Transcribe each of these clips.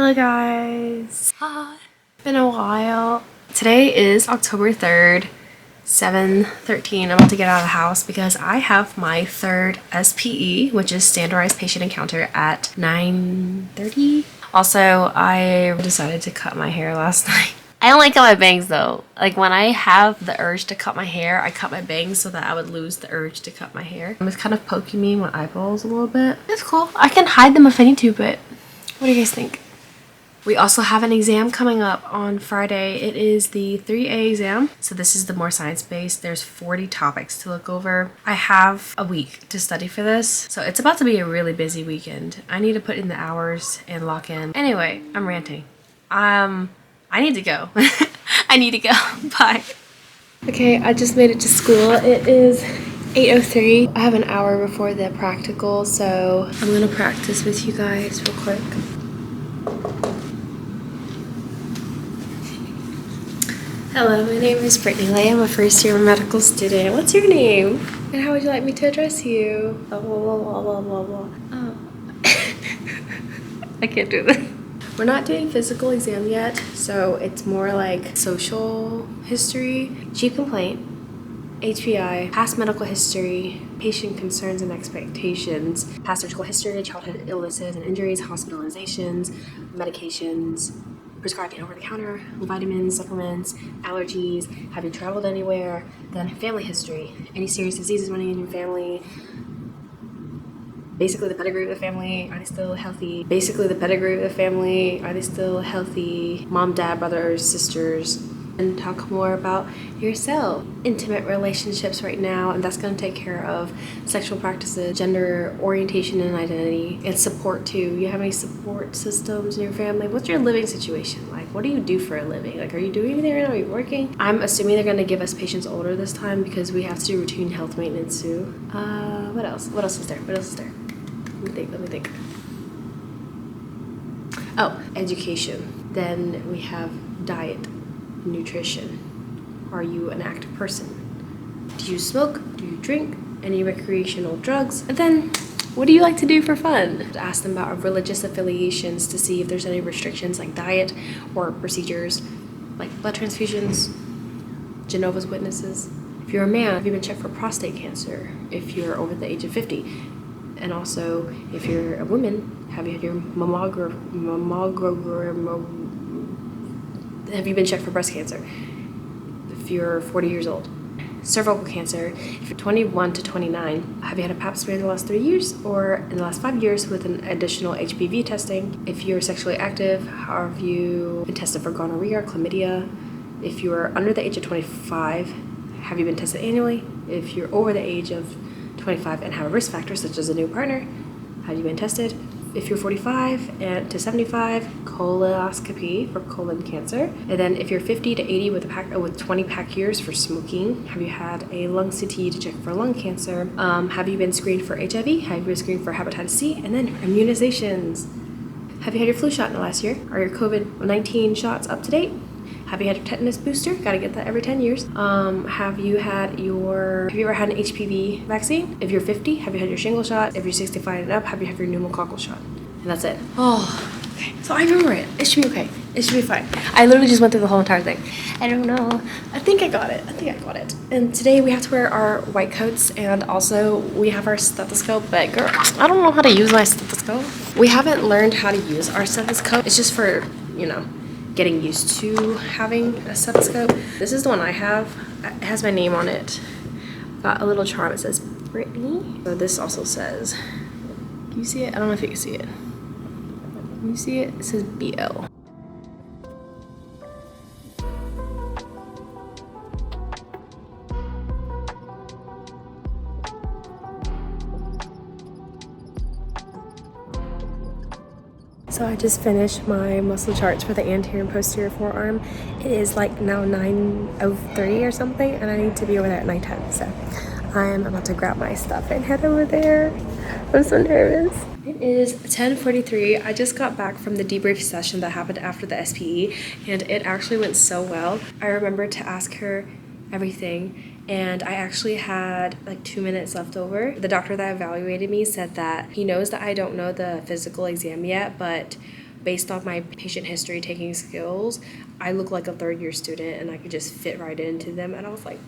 Hello guys. Been a while. Today is October 3rd, 7:13. I'm about to get out of the house because I have my third SPE, which is standardized patient encounter, at 9:30. Also, I decided to cut my hair last night. I don't like cut my bangs though. Like when I have the urge to cut my hair, I cut my bangs so that I would lose the urge to cut my hair. It's kind of poking me in my eyeballs a little bit. It's cool. I can hide them if I need to, but what do you guys think? We also have an exam coming up on Friday. It is the 3A exam. So this is the more science-based. There's 40 topics to look over. I have a week to study for this. So it's about to be a really busy weekend. I need to put in the hours and lock in. Anyway, I'm ranting. I need to go. I need to go. Bye. Okay, I just made it to school. It is 8:03. I have an hour before the practical, so I'm gonna practice with you guys real quick. Hello, my name is Brittany Lay. I'm a first year medical student. What's your name? And how would you like me to address you? Blah, blah, blah, blah, blah, blah, blah. Oh. I can't do this. We're not doing physical exam yet, so it's more like social history, chief complaint, HPI, past medical history, patient concerns and expectations, past surgical history, childhood illnesses and injuries, hospitalizations, medications, prescribing over-the-counter, vitamins, supplements, allergies, have you traveled anywhere, then family history, any serious diseases running in your family, basically the pedigree of the family, are they still healthy, basically the pedigree of the family, are they still healthy, mom, dad, brothers, sisters, and talk more about yourself. Intimate relationships right now, and that's going to take care of sexual practices, gender orientation and identity, and support too. You have any support systems in your family? What's your living situation like? What do you do for a living? Like, are you doing anything right now? Are you working? I'm assuming they're going to give us patients older this time because we have to do routine health maintenance too. What else? What else is there? What else is there? Let me think. Oh, education. Then we have diet. Nutrition. Are you an active person? Do you smoke? Do you drink? Any recreational drugs? And then, what do you like to do for fun? To ask them about our religious affiliations to see if there's any restrictions like diet or procedures like blood transfusions, Jehovah's Witnesses. If you're a man, have you been checked for prostate cancer? If you're over the age of 50. And also, if you're a woman, have you had your have you been checked for breast cancer? If you're 40 years old. Cervical cancer, if you're 21 to 29, have you had a pap smear in the last 3 years or in the last 5 years with an additional HPV testing? If you're sexually active, have you been tested for gonorrhea or chlamydia? If you're under the age of 25, have you been tested annually? If you're over the age of 25 and have a risk factor such as a new partner, have you been tested? If you're 45 and to 75, colonoscopy for colon cancer. And then if you're 50 to 80 with 20 pack years for smoking, have you had a lung CT to check for lung cancer? Have you been screened for HIV? Have you been screened for hepatitis C? And then immunizations. Have you had your flu shot in the last year? Are your COVID-19 shots up to date? Have you had your tetanus booster? Gotta get that every 10 years. Have you ever had an HPV vaccine? If you're 50, have you had your shingle shot? If you're 65 and up, have you had your pneumococcal shot? And that's it. Oh, okay. So I remember it. It should be okay. It should be fine. I literally just went through the whole entire thing. I don't know. I think I got it. And today we have to wear our white coats, and also we have our stethoscope, but girl, I don't know how to use my stethoscope. We haven't learned how to use our stethoscope. It's just for, getting used to having a stethoscope. This is the one I have. It has my name on it. Got a little charm. It says Brittany. So this also says, can you see it? I don't know if you can see it. Can you see it? It says BL. So I just finished my muscle charts for the anterior and posterior forearm. It is like now 9:03 or something, and I need to be over there at 9:10. So I'm about to grab my stuff and head over there. I'm so nervous. It is 10:43. I just got back from the debrief session that happened after the SPE, and it actually went so well. I remembered to ask her everything, and I actually had like 2 minutes left over. The doctor that evaluated me said that he knows that I don't know the physical exam yet, but based on my patient history taking skills, I look like a third-year student and I could just fit right into them. And I was like,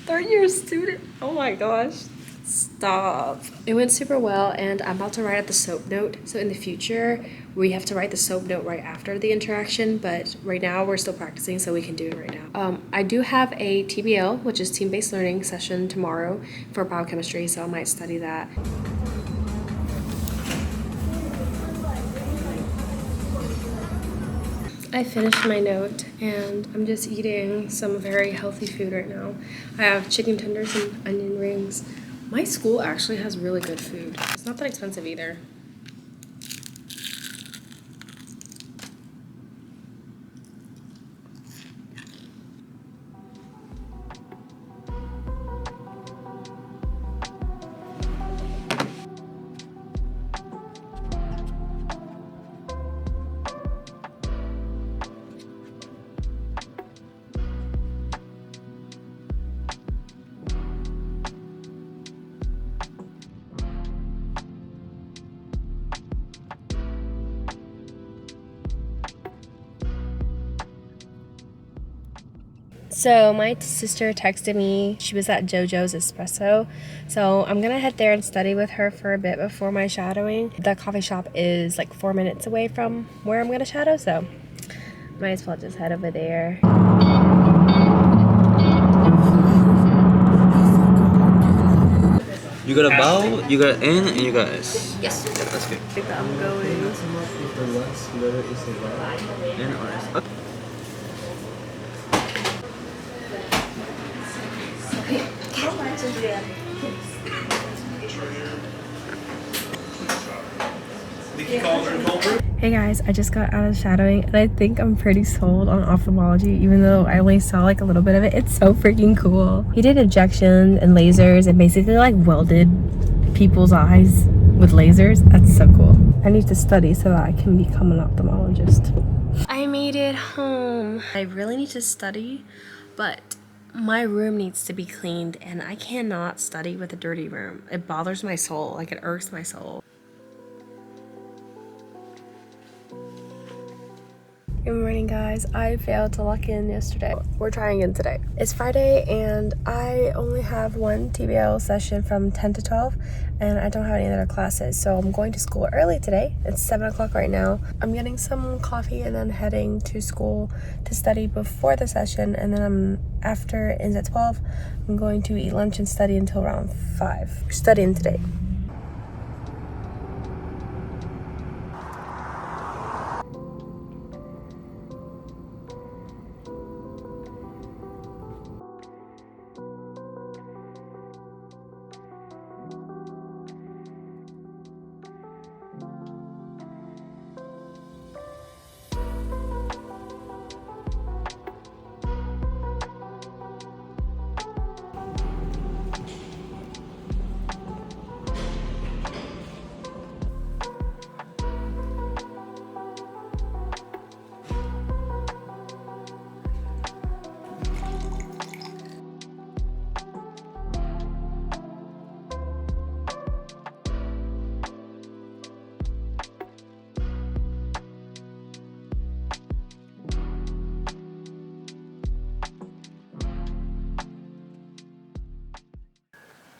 third-year student? Oh my gosh. Stop. It went super well, and I'm about to write out the SOAP note. So in the future, we have to write the SOAP note right after the interaction, but right now we're still practicing, so we can do it right now. I do have a TBL, which is team-based learning session tomorrow for biochemistry, so I might study that. I finished my note and I'm just eating some very healthy food right now. I have chicken tenders and onion rings. My school actually has really good food. It's not that expensive either. So my sister texted me. She was at JoJo's Espresso. So I'm gonna head there and study with her for a bit before my shadowing. The coffee shop is like 4 minutes away from where I'm gonna shadow, so might as well just head over there. You got a vowel, you got N, and you got S. Yes. Yeah, that's good. I think that I'm going. The last letter is a vowel. N or S. Okay. Hey guys, I just got out of shadowing and I think I'm pretty sold on ophthalmology, even though I only saw like a little bit of it. It's so freaking cool. He did injections and lasers and basically like welded people's eyes with lasers. That's so cool. I need to study so that I can become an ophthalmologist. I made it home. I really need to study, but my room needs to be cleaned and I cannot study with a dirty room. It bothers my soul, like it irks my soul. Good morning guys. I failed to lock in yesterday. We're trying again today. It's Friday and I only have one TBL session from 10 to 12 and I don't have any other classes, so I'm going to school early today. It's 7 o'clock right now. I'm getting some coffee and then heading to school to study before the session, and then after it ends at 12, I'm going to eat lunch and study until around 5. We're studying today.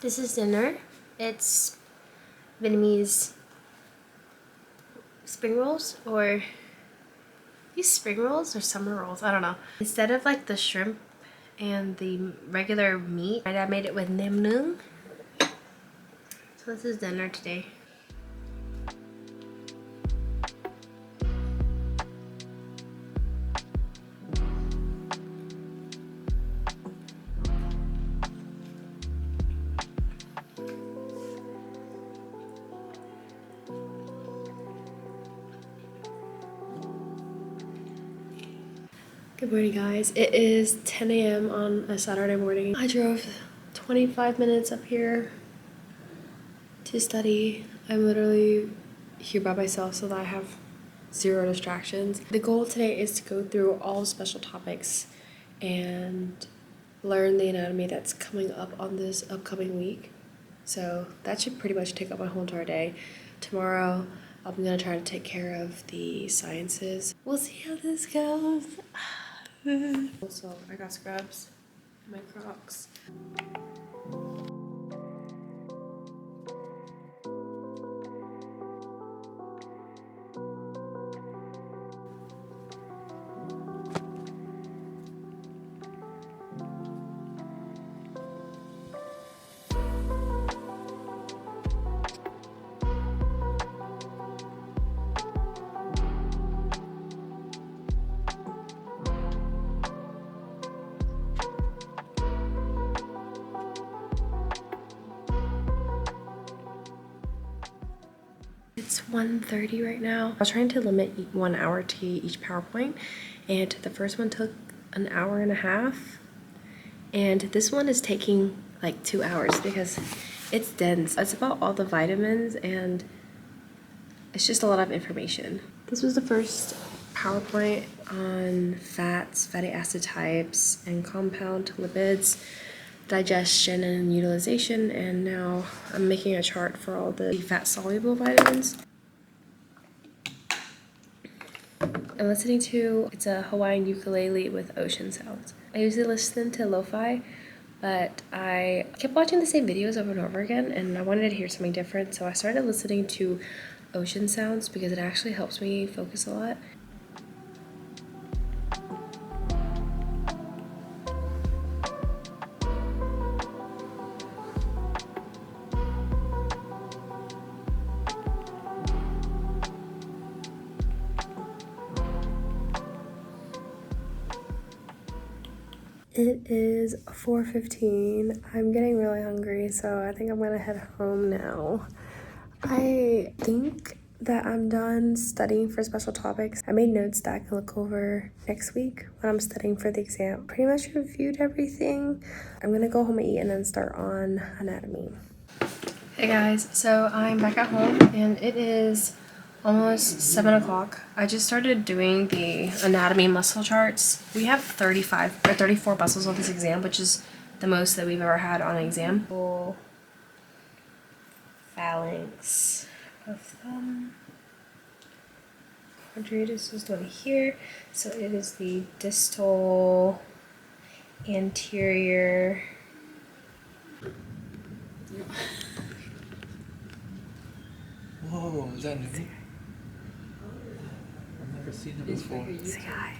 This is dinner. It's Vietnamese spring rolls, or these spring rolls or summer rolls, I don't know. Instead of like the shrimp and the regular meat, I made it with nem nướng. So this is dinner today. Good morning guys. It is 10 a.m. on a Saturday morning. I drove 25 minutes up here to study. I'm literally here by myself so that I have zero distractions. The goal today is to go through all special topics and learn the anatomy that's coming up on this upcoming week. So that should pretty much take up my whole entire day. Tomorrow I'm gonna try to take care of the sciences. We'll see how this goes. Also, I got scrubs, my Crocs. It's 1:30 right now. I was trying to limit 1 hour to each PowerPoint, and the first one took an hour and a half, and this one is taking like 2 hours because it's dense. It's about all the vitamins, and it's just a lot of information. This was the first PowerPoint on fats, fatty acid types, and compound lipids, digestion and utilization, and now I'm making a chart for all the fat-soluble vitamins. I'm listening to, it's a Hawaiian ukulele with ocean sounds. I usually listen to lo-fi, but I kept watching the same videos over and over again, and I wanted to hear something different, so I started listening to ocean sounds because it actually helps me focus a lot. It is 4:15. I'm getting really hungry, so I think I'm gonna head home now. I think that I'm done studying for special topics. I made notes that I can look over next week when I'm studying for the exam. Pretty much reviewed everything. I'm gonna go home and eat and then start on anatomy. Hey guys, so I'm back at home and it is almost 7 o'clock. I just started doing the anatomy muscle charts. We have 35 or 34 muscles on this exam, which is the most that we've ever had on an exam. Full phalanx of thumb. Quadratus is one here. So it is the distal anterior. Whoa, is that new? I've never seen it before. Say hi.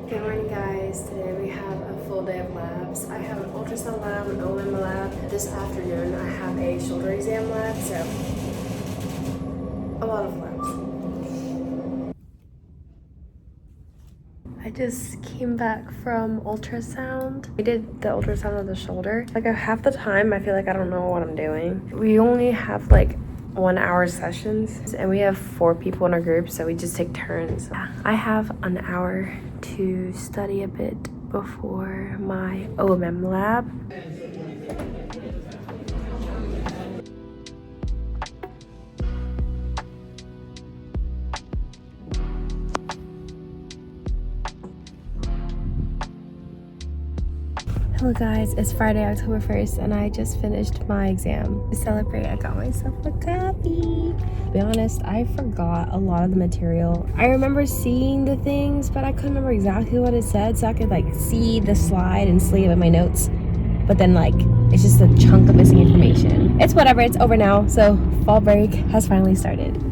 Good morning guys, today we have a full day of labs. I have an ultrasound lab, an OM lab. This afternoon I have a shoulder exam lab, so a lot of labs. I just came back from ultrasound. I did the ultrasound of the shoulder. Like half the time I feel like I don't know what I'm doing. We only have like 1 hour sessions and we have 4 people in our group, so we just take turns. I have an hour to study a bit before my OMM lab. Hello guys, it's Friday, October 1st, and I just finished my exam. To celebrate, I got myself a coffee. To be honest, I forgot a lot of the material. I remember seeing the things, but I couldn't remember exactly what it said, so I could like see the slide and see it in my notes. but then like it's just a chunk of missing information. It's whatever, it's over now, so fall break has finally started.